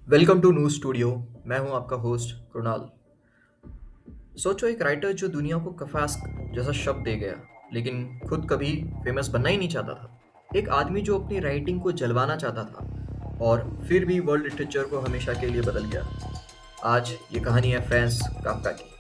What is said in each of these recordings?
Welcome to new studio. मैं हूं आपका होस्ट कृणाल। सोचो, एक राइटर जो दुनिया को कफास्क जैसा शब्द दे गया, लेकिन खुद कभी फेमस बनना ही नहीं चाहता था। एक आदमी जो अपनी राइटिंग को जलवाना चाहता था और फिर भी वर्ल्ड लिटरेचर को हमेशा के लिए बदल गया। आज ये कहानी है फ्रांस काफका की।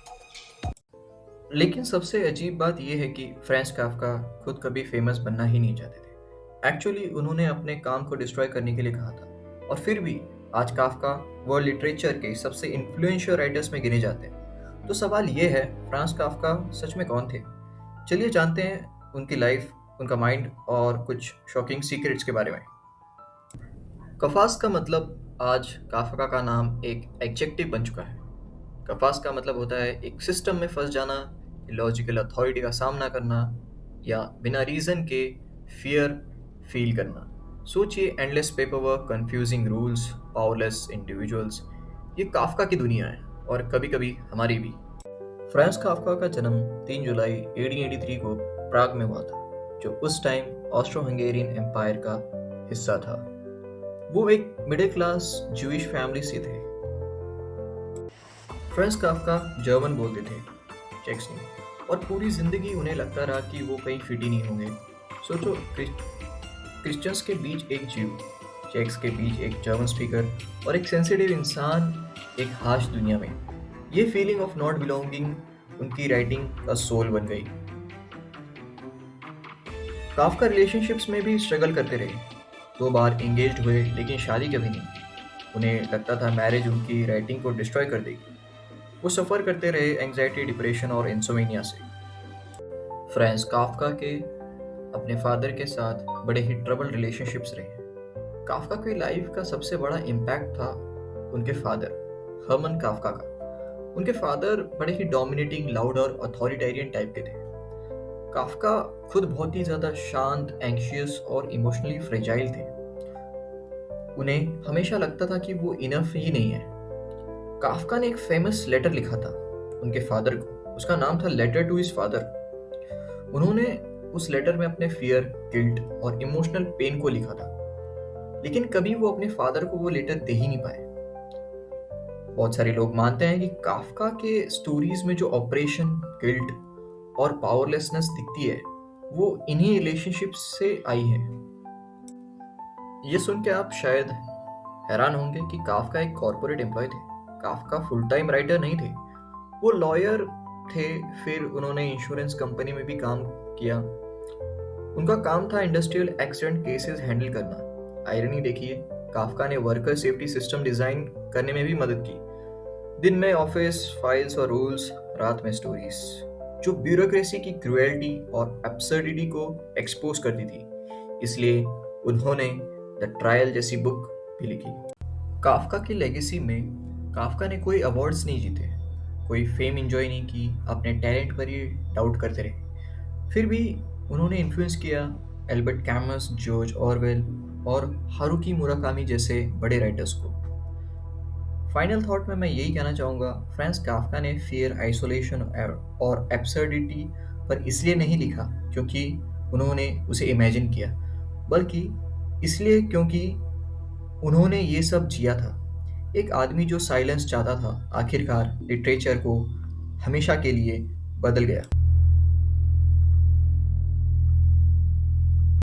लेकिन सबसे अजीब बात यह है कि फ्रांस काफका खुद कभी फेमस बनना ही नहीं चाहते थे। एक्चुअली उन्होंने अपने काम को डिस्ट्रॉय करने के लिए कहा था, और फिर भी आज काफका वर्ल्ड लिटरेचर के सबसे इन्फ्लुएंशियल राइटर्स में गिने जाते हैं। तो सवाल ये है, फ्रांस काफका सच में कौन थे? चलिए जानते हैं उनकी लाइफ, उनका माइंड और कुछ शॉकिंग सीक्रेट्स के बारे में। कफास का मतलब आज काफका का नाम एक एडजेक्टिव बन चुका है। कफास का मतलब होता है एक सिस्टम में फंस जाना, लॉजिकल अथॉरिटी का सामना करना, या बिना रीजन के फियर फील करना। सोचिए, endless paper work, confusing rules, powerless individuals. ये काफका की दुनिया है, और कभी कभी हमारी भी। फ्रांस काफका का जन्म 3 जुलाई 1883 को प्राग में हुआ था, जो उस टाइम ऑस्ट्रो हंगेरियन एम्पायर का हिस्सा था। वो एक मिडिल क्लास जूइश फैमिली से थे। फ्रांस काफका जर्मन बोलते थे, चेक्स नहीं, और पूरी जिंदगी उन्हें लगता रहा कि वो कहीं फिट ही नहीं होंगे। सोचो, क्रिश्चियंस के बीच एक जीव, चेक्स के बीच एक जर्मन स्पीकर, और एक सेंसिटिव इंसान एक हाश दुनिया में। ये फीलिंग ऑफ नॉट बिलोंगिंग उनकी राइटिंग का सोल बन गई। काफका रिलेशनशिप्स में भी स्ट्रगल करते रहे। 2 बार एंगेज्ड हुए, लेकिन शादी कभी नहीं। उन्हें लगता था मैरिज उनकी राइटिंग को डिस्ट्रॉय कर देगी। वो सफ़र करते रहे एंग्जाइटी, डिप्रेशन और इंसोमेनिया से। फ्रांस काफका के अपने फादर के साथ बड़े ही ट्रबल रिलेशनशिप्स रहे। काफका की लाइफ का सबसे बड़ा इम्पैक्ट था उनके फादर, हर्मन काफका का। उनके फादर बड़े ही डोमिनेटिंग, लाउड और अथॉरिटेरियन टाइप के थे। काफका खुद बहुत ही ज़्यादा शांत, एंग्शियस और इमोशनली फ्रेजाइल थे। उन्हें हमेशा लगता था कि वो इनफ ही नहीं है। काफका ने एक फेमस लेटर लिखा था उनके फादर को। उसका नाम था लेटर टू हिज फादर। उन्होंने उस लेटर में अपने फियर, गिल्ट और इमोशनल पेन को लिखा था, लेकिन कभी वो अपने फादर को वो लेटर दे ही नहीं पाए। बहुत सारे लोग मानते हैं कि काफका के स्टोरीज में जो ऑपरेशन, गिल्ट और पावरलेसनेस दिखती है, वो इन्हीं रिलेशनशिप से आई है। ये सुन के आप शायद हैरान होंगे कि काफका एक कॉर्पोरेट एम्प्लॉय थे। काफका फुल टाइम राइटर नहीं थे। वो लॉयर थे, फिर उन्होंने इंश्योरेंस कंपनी में भी काम किया। उनका काम था इंडस्ट्रियल एक्सीडेंट केसेस हैंडल करना। आयरनी देखिए, काफका ने वर्कर सेफ्टी सिस्टम डिजाइन करने में भी मदद की। दिन में ऑफिस फाइल्स और रूल्स, रात में स्टोरीज जो ब्यूरोक्रेसी की क्रुएल्टी और एब्सर्डिटी को एक्सपोज करती थी। इसलिए उन्होंने द ट्रायल जैसी बुक भी लिखी। काफका की लेगेसी में काफका ने कोई अवार्ड्स नहीं जीते, कोई फेम इंजॉय नहीं की, अपने टैलेंट पर ही डाउट करते रहे। फिर भी उन्होंने इन्फ्लुएंस किया एल्बर्ट कैमस, जॉर्ज ऑरवेल और हारुकी मुराकामी जैसे बड़े राइटर्स को। फाइनल थॉट में मैं यही कहना चाहूँगा, फ्रांस काफका ने फियर, आइसोलेशन और एब्सर्डिटी पर इसलिए नहीं लिखा क्योंकि उन्होंने उसे इमेजिन किया, बल्कि इसलिए क्योंकि उन्होंने ये सब जिया था। एक आदमी जो साइलेंस चाहता था, आखिरकार लिटरेचर को हमेशा के लिए बदल गया।